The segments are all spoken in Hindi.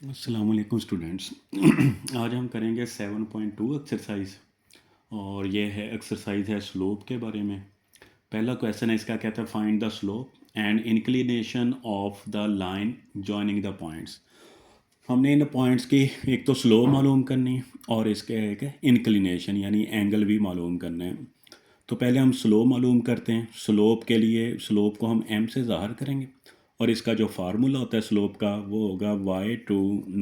अस्सलाम वालेकुम स्टूडेंट्स। आज हम करेंगे 7.2 एक्सरसाइज और ये है एक्सरसाइज है स्लोप के बारे में। पहला क्वेश्चन है इसका, कहता है find the slope and inclination of the line joining the points. हमने इन पॉइंट्स की एक तो स्लोप मालूम करनी और इसके एक इंक्लिनेशन यानी एंगल भी मालूम करना है। तो पहले हम स्लोप मालूम करते हैं। स्लोप के लिए स्लोप को हम m से ज़ाहिर करेंगे और इसका जो फार्मूला होता है स्लोप का वो होगा y2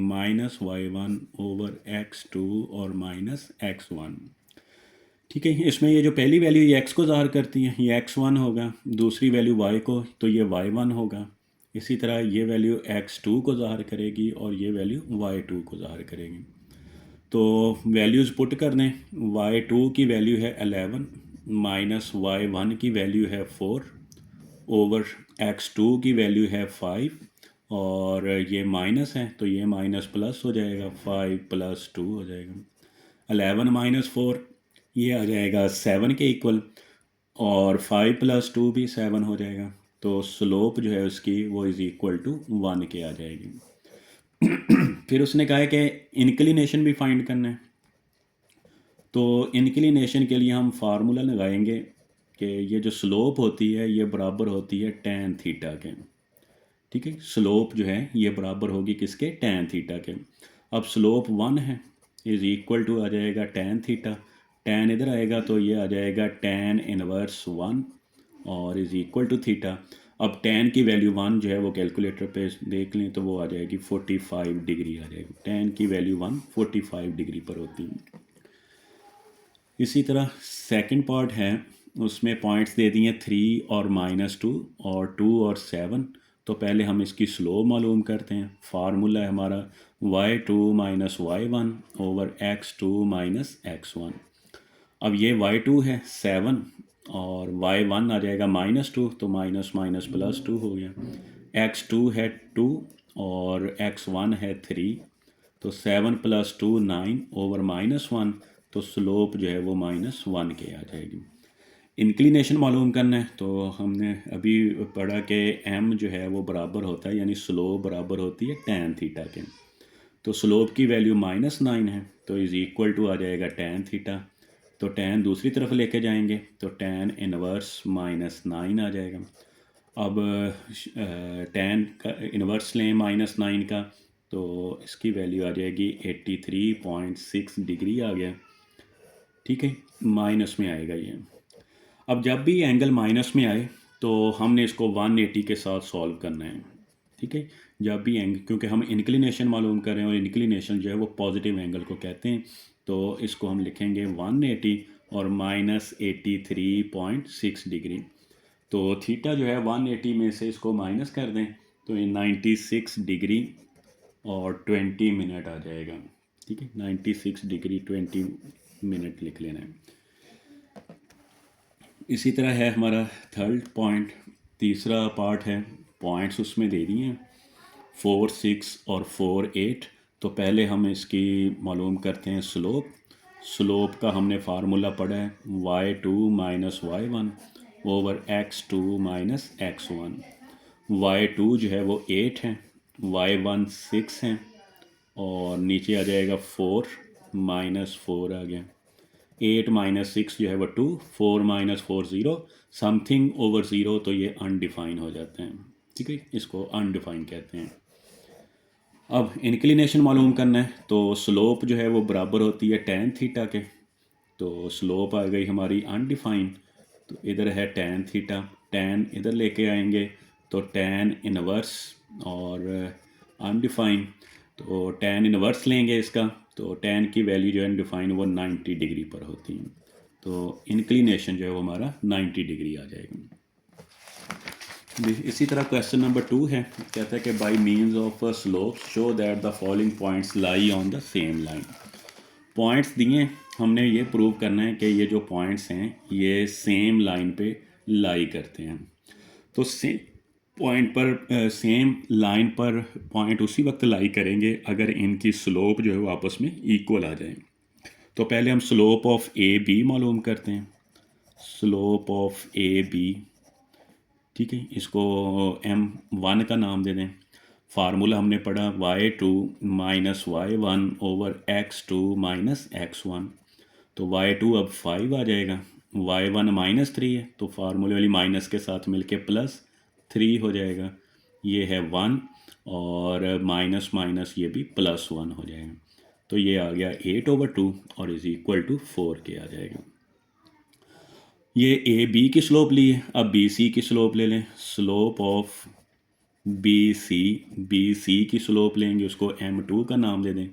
minus y1 over x2 और माइनस x1। ठीक है, इसमें ये जो पहली वैल्यू ये x को ज़ाहिर करती है, ये x1 होगा, दूसरी वैल्यू y को तो ये y1 होगा। इसी तरह ये वैल्यू x2 को ज़ाहिर करेगी और ये वैल्यू y2 को ज़ाहिर करेगी। तो वैल्यूज़ पुट कर दें। y2 की वैल्यू है 11 माइनस y1 की वैल्यू है 4 ओवर x2 की वैल्यू है 5 और ये माइनस है तो ये माइनस प्लस हो जाएगा, 5 प्लस 2 हो जाएगा। 11 माइनस 4 ये आ जाएगा 7 के इक्वल और 5 प्लस 2 भी 7 हो जाएगा। तो स्लोप जो है उसकी वो इज़ इक्वल टू 1 के आ जाएगी। फिर उसने कहा है कि इंक्लिनेशन भी फाइंड करना है। तो इंक्लिनेशन के लिए हम फार्मूला लगाएंगे कि ये जो स्लोप होती है ये बराबर होती है tan थीटा के। ठीक है, स्लोप जो है ये बराबर होगी किसके, tan थीटा के। अब स्लोप 1 है इज़ इक्वल टू आ जाएगा tan थीटा। tan इधर आएगा तो ये आ जाएगा tan इनवर्स 1 और इज़ इक्वल टू थीटा। अब tan की वैल्यू 1 जो है वो कैलकुलेटर पे देख लें तो वो आ जाएगी 45 डिग्री आ जाएगी। tan की वैल्यू 1 45 डिग्री पर होती है। इसी तरह सेकंड पार्ट है, उसमें पॉइंट्स दे दिए 3 और -2 और 2 और 7। तो पहले हम इसकी स्लोप मालूम करते हैं। फार्मूला है हमारा y2 minus y1 over x2 minus x1। अब ये y2 है 7 और y1 आ जाएगा -2 तो माइनस माइनस प्लस 2 हो गया। x2 है 2 और x1 है 3 तो 7 प्लस 2 9 ओवर -1 तो स्लोप जो है वो -1 के आ जाएगी। इंक्लिनेशन मालूम करना है तो हमने अभी पढ़ा कि m जो है वो बराबर होता है यानी स्लोप बराबर होती है tan थीटा के। तो स्लोप की वैल्यू -9 है तो इज़ इक्वल टू आ जाएगा tan थीटा। तो tan दूसरी तरफ लेके जाएंगे तो tan इनवर्स -9 आ जाएगा। अब tan का इनवर्स लें -9 का तो इसकी वैल्यू आ जाएगी 83.6 डिग्री आ गया। ठीक है, माइनस में आएगा ये। अब जब भी एंगल माइनस में आए तो हमने इसको 180 के साथ सॉल्व करना है। ठीक है, जब भी एंगल, क्योंकि हम इंक्लिनेशन मालूम कर रहे हैं और इंक्लिनेशन जो है वो पॉजिटिव एंगल को कहते हैं, तो इसको हम लिखेंगे 180 और -83.6 डिग्री। तो थीटा जो है 180 में से इसको माइनस कर दें तो ये 96 डिग्री और 20 मिनट आ जाएगा। ठीक है, 96 डिग्री 20 मिनट लिख लेना है। इसी तरह है हमारा थर्ड पॉइंट, तीसरा पार्ट है। पॉइंट्स उसमें दे दिए हैं 4 6 और 4 8। तो पहले हम इसकी मालूम करते हैं स्लोप। स्लोप का हमने फार्मूला पढ़ा है y2 minus y1 over x2 minus x1। y2 जो है वो 8 है, y1 6 है और नीचे आ जाएगा 4 -4 आ गया। 8 माइनस 6 जो है वो 2, 4 माइनस 4 0, समथिंग ओवर 0 तो ये अनडिफाइन हो जाते हैं। ठीक है, इसको अनडिफाइन कहते हैं। अब इंक्लिनेशन मालूम करना है तो स्लोप जो है वो बराबर होती है tan थीटा के। तो स्लोप आ गई हमारी अनडिफाइन, तो इधर है tan थीटा, tan इधर लेके आएंगे तो tan इनवर्स और अनडिफाइन तो tan इनवर्स लेंगे इसका तो tan की वैल्यू जो है अनडिफाइन वो 90 डिग्री पर होती है। तो इंक्लिनेशन जो है वो हमारा 90 डिग्री आ जाएगा। इसी तरह क्वेश्चन नंबर 2 है, कहता है कि by means of a slope show that the following points lie on the same line. Points दिए, हमने ये प्रूव करना है कि ये जो पॉइंट्स हैं ये सेम लाइन पे लाई करते हैं। तो सेम पॉइंट पर सेम लाइन पर पॉइंट उसी वक्त लाई करेंगे अगर इनकी स्लोप जो है वो आपस में इक्वल आ जाए। तो पहले हम स्लोप ऑफ ए बी मालूम करते हैं। स्लोप ऑफ ए बी, ठीक है, इसको m1 का नाम दे दें। फार्मूला हमने पढ़ा y2 minus y1 over x2 minus x1। तो y2 अब 5 आ जाएगा, y1 माइनस 3 है तो फार्मूले वाली माइनस के साथ मिलके प्लस 3 हो जाएगा, ये है 1 और माइनस माइनस ये भी प्लस 1 हो जाएगा। तो ये आ गया 8/2 और इज़ इक्वल टू 4 के आ जाएगा। ये ए बी की स्लोप ली है, अब बी सी की स्लोप ले लें। स्लोप ऑफ बी सी की स्लोप लेंगे, उसको m2 का नाम दे दें।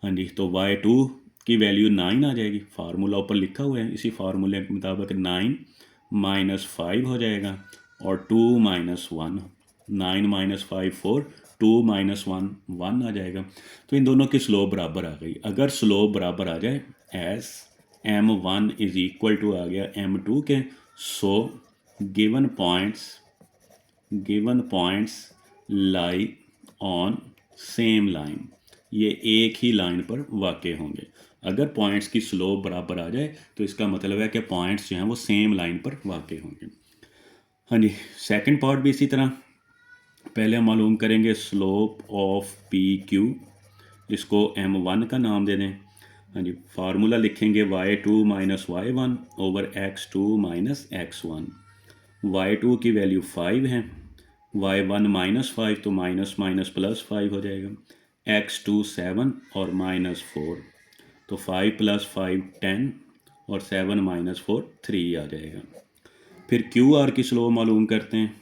हाँ जी, तो y2 की वैल्यू 9 आ जाएगी, फार्मूला ऊपर लिखा हुआ है, इसी फार्मूले के मुताबिक 9 माइनस 5 हो जाएगा और 2 माइनस 1, 9 माइनस 5 4, 2 माइनस 1 1 आ जाएगा। तो इन दोनों की स्लोप बराबर आ गई। अगर स्लोप बराबर आ जाए as m1 is equal to आ गया m2 के, so given points lie on same line, ये एक ही लाइन पर वाक़ होंगे। अगर पॉइंट्स की स्लोप बराबर आ जाए तो इसका मतलब है कि पॉइंट्स जो हैं वो सेम लाइन पर वाक़ होंगे। हाँ जी, सेकंड पार्ट भी इसी तरह। पहले हम मालूम करेंगे स्लोप ऑफ पी क्यू, इसको m1 का नाम दे दें। हाँ जी, फार्मूला लिखेंगे y2 minus y1 over x2 minus x1। y2 की वैल्यू 5 है, y1 माइनस 5 तो माइनस माइनस प्लस 5 हो जाएगा, x2 7 और माइनस 4, तो 5 प्लस 5 10 और 7 माइनस 4 3 आ जाएगा। फिर क्यू आर की स्लोप मालूम करते हैं,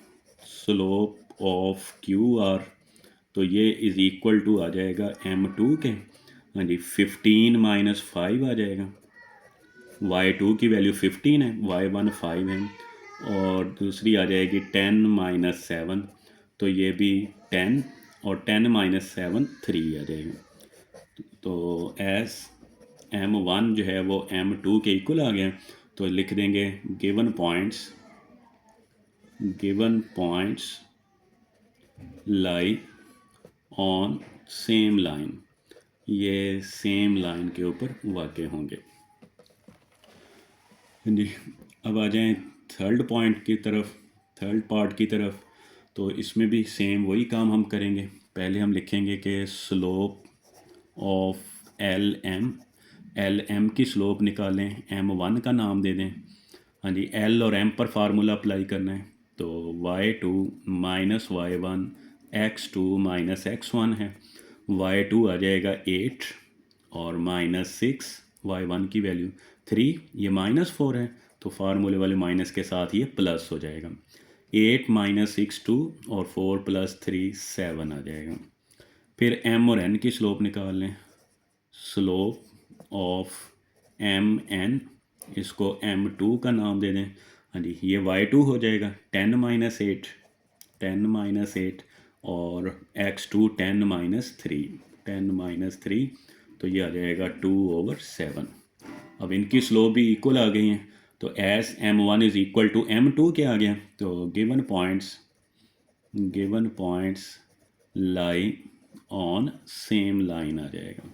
स्लोप ऑफ क्यू आर, तो ये इज़ इक्वल टू आ जाएगा m2 के। हाँ जी, 15 माइनस 5 आ जाएगा, y2 की वैल्यू 15 है, y1 5 है, और दूसरी आ जाएगी 10 माइनस 7, तो ये भी 10 और 10 माइनस 7 3 आ जाएगा। तो एस m1 जो है वो m2 के इक्वल आ गया, तो लिख देंगे given points lie on same line, ये सेम लाइन के ऊपर वाक़ होंगे। जी, अब आ जाएं थर्ड पार्ट की तरफ। तो इसमें भी सेम वही काम हम करेंगे। पहले हम लिखेंगे कि स्लोप ऑफ एल एम की स्लोप निकालें, m1 का नाम दे दें। हाँ जी, l और m पर फार्मूला अप्लाई करना है, तो y2 minus y1 x2 minus x1 है, y2 आ जाएगा 8 और माइनस 6, y1 की वैल्यू 3, ये माइनस 4 है तो फार्मूले वाले माइनस के साथ ये प्लस हो जाएगा, 8 माइनस 6 2 और 4 प्लस 3 7 आ जाएगा। फिर m और n की स्लोप निकाल लें, स्लोप ऑफ एम एन, इसको m2 का नाम दे दें। हाँ जी, ये y2 हो जाएगा 10 माइनस 8 और x2 10 माइनस 3, तो ये आ जाएगा 2/7। अब इनकी स्लोप भी इक्वल आ गई हैं, तो S m1 is equal to m2 क्या आ गया, तो given points lie on same line आ जाएगा।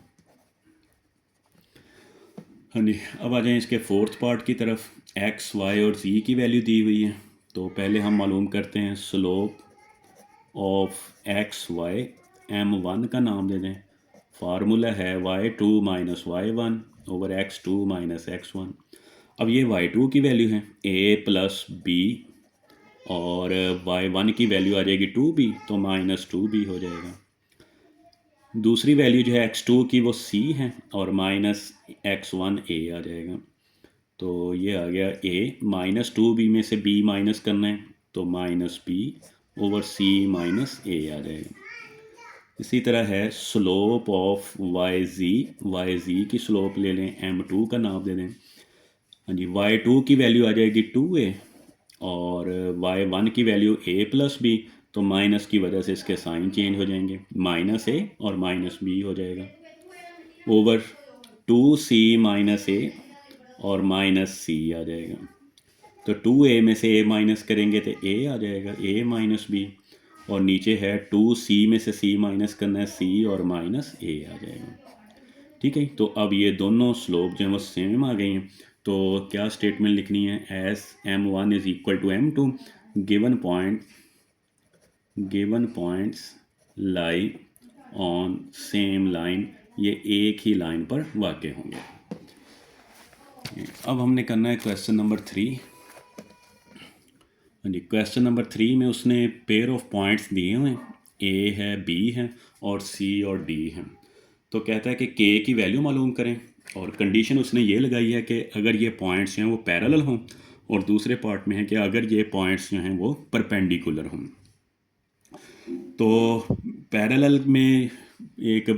हाँ जी, अब आ जाएं इसके फोर्थ पार्ट की तरफ। x, y और z की वैल्यू दी हुई है, तो पहले हम मालूम करते हैं slope of x y, m1 का नाम दे दें। फार्मूला है y2 minus y1 over x2 minus x1। अब ये y2 की वैल्यू है a प्लस b और y1 की वैल्यू आ जाएगी 2b, तो माइनस 2b हो जाएगा। दूसरी वैल्यू जो है x2 की वो c है और माइनस x1 a आ जाएगा, तो ये आ गया a माइनस 2b में से b माइनस करना है, तो minus b over c minus a आ जाएगा। इसी तरह है स्लोप ऑफ yz की स्लोप ले लें, m2 का नाम दे दें। हाँ जी, y2 की वैल्यू आ जाएगी 2a और y1 की वैल्यू a प्लस b, तो माइनस की वजह से इसके साइन चेंज हो जाएंगे, माइनस a और माइनस b हो जाएगा, ओवर 2c माइनस a और माइनस c आ जाएगा। तो 2a में से a माइनस करेंगे तो a आ जाएगा, a माइनस b, और नीचे है 2c में से c माइनस करना है, c और माइनस a आ जाएगा। ठीक है, तो अब ये दोनों स्लोप जो हैं वो सेम आ गई हैं, तो क्या स्टेटमेंट लिखनी है, as m1 is equal to m2 given points lie on same line, ये एक ही लाइन पर वाक़ होंगे। अब हमने करना है क्वेश्चन नंबर 3। हाँ जी, क्वेश्चन नंबर 3 में उसने पेयर ऑफ पॉइंट्स दिए हुए हैं, ए है, बी है और सी और डी है। तो कहता है कि के की वैल्यू मालूम करें, और कंडीशन उसने ये लगाई है कि अगर ये पॉइंट्स हैं वो पैरेलल हों, और दूसरे पार्ट में है कि अगर ये पॉइंट्स जो हैं वो परपेंडिकुलर हों। तो पैरेलल में एक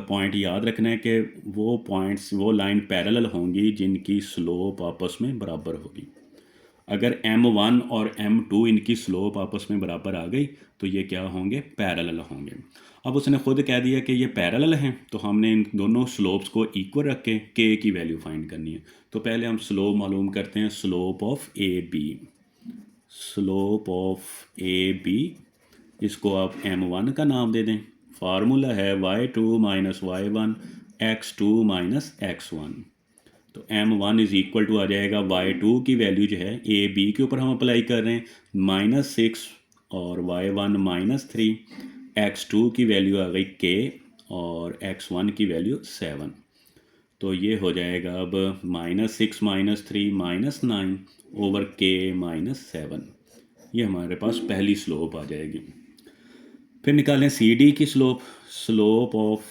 पॉइंट याद रखना है कि वो पॉइंट्स, वो लाइन पैरेलल होंगी जिनकी स्लोप आपस में बराबर होगी। अगर m1 और m2 इनकी स्लोप आपस में बराबर आ गई तो ये क्या होंगे, पैरेलल होंगे। अब उसने खुद कह दिया कि ये पैरेलल हैं, तो हमने इन दोनों स्लोप्स को इक्वल रख के k की वैल्यू फाइंड करनी है। तो पहले हम स्लोप मालूम करते हैं, slope of A B. Slope of A B, इसको आप m1 का नाम दे दें। फार्मूला है y2 minus y1 x2 minus x1। तो m1 इज़ इक्वल टू आ जाएगा y2 की वैल्यू जो है ए बी के ऊपर हम अप्लाई कर रहे हैं -6 और y1 -3, x2 की वैल्यू आ गई k और x1 की वैल्यू 7। तो ये हो जाएगा अब -6 -3 -9 ओवर k -7। ये हमारे पास पहली स्लोप आ जाएगी। फिर निकालें सी डी की slope. Slope of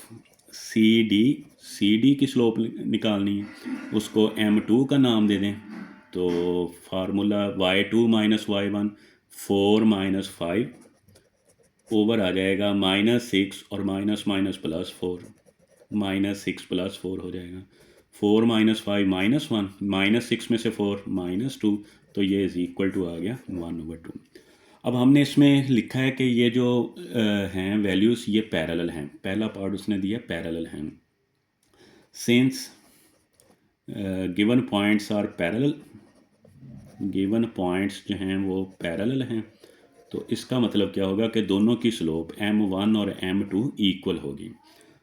C D की स्लोप निकालनी है, उसको m2 का नाम दे दें। तो formula y2 minus y1 4 minus 5 over आ जाएगा -6 और माइनस माइनस प्लस 4, -6 प्लस 4 हो जाएगा। 4 माइनस 5 -1, -6 में से 4 -2, तो ये इज़ इक्वल टू आ गया 1/2। अब हमने इसमें लिखा है कि ये जो हैं वैल्यूज़ ये पैरेलल हैं। पहला पार्ट उसने दिया पैरेलल हैं। Since given points are parallel, given points जो हैं वो पैरेलल हैं, तो इसका मतलब क्या होगा कि दोनों की स्लोप m1 और m2 इक्वल होगी।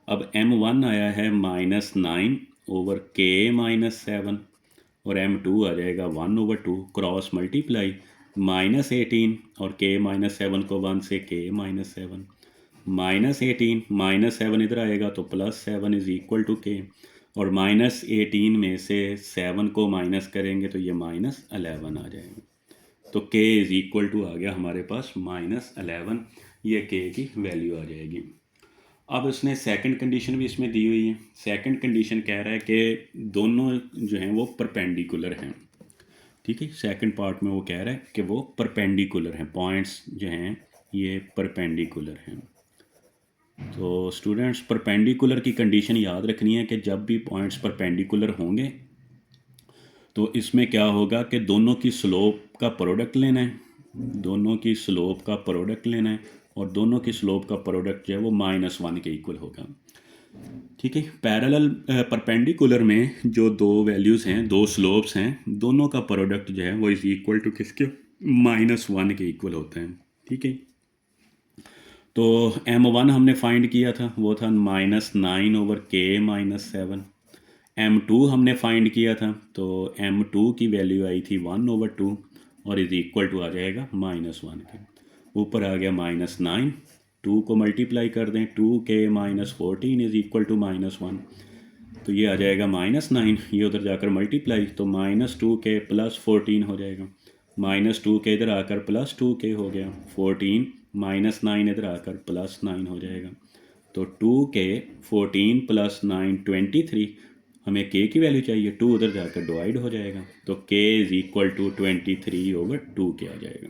अब m1 आया है -9 ओवर k -7 और m2 आ जाएगा 1/2, क्रॉस मल्टीप्लाई -18 और k -7 को 1 से k -7, -18 -7 इधर आएगा तो +7 इज़ इक्वल टू k, और -18 में से 7 को माइनस करेंगे तो ये -11 आ जाएगा। तो k इज़ इक्वल टू आ गया हमारे पास -11, ये k की वैल्यू आ जाएगी। अब उसने सेकंड कंडीशन भी इसमें दी हुई है। सेकंड कंडीशन कह रहा है कि दोनों जो हैं वो परपेंडिकुलर हैं। ठीक है, सेकंड पार्ट में वो कह रहा है कि वो परपेंडिकुलर हैं, पॉइंट्स जो हैं ये परपेंडिकुलर हैं। तो स्टूडेंट्स, परपेंडिकुलर की कंडीशन याद रखनी है कि जब भी पॉइंट्स परपेंडिकुलर होंगे तो इसमें क्या होगा कि दोनों की स्लोप का प्रोडक्ट लेना है, दोनों की स्लोप का प्रोडक्ट लेना है, और दोनों की स्लोप का प्रोडक्ट जो है वो -1 के इक्वल होगा। ठीक है, पैरेलल परपेंडिकुलर में जो दो वैल्यूज़ हैं, दो स्लोप्स हैं, दोनों का प्रोडक्ट जो है वो इज़ इक्वल टू किसके, -1 के इक्वल होता है। ठीक है, तो m1 हमने फाइंड किया था, वो था -9 ओवर k -7। m2 हमने फाइंड किया था, तो m2 की वैल्यू आई थी 1/2 और इज़ इक्वल टू आ जाएगा -1 के। ऊपर आ गया -9, 2 को मल्टीप्लाई कर दें, 2k -14 इज़ इक्वल टू -1, तो ये आ जाएगा -9, ये उधर जाकर मल्टीप्लाई, तो -2k + 14 हो जाएगा, -2k इधर आकर +2k हो गया, 14 -9 इधर आकर +9 हो जाएगा। तो 2k 14 + 9 23, हमें k की वैल्यू चाहिए, 2 उधर जाकर डिवाइड हो जाएगा, तो k इज़ इक्वल टू 23/2 के आ जाएगा।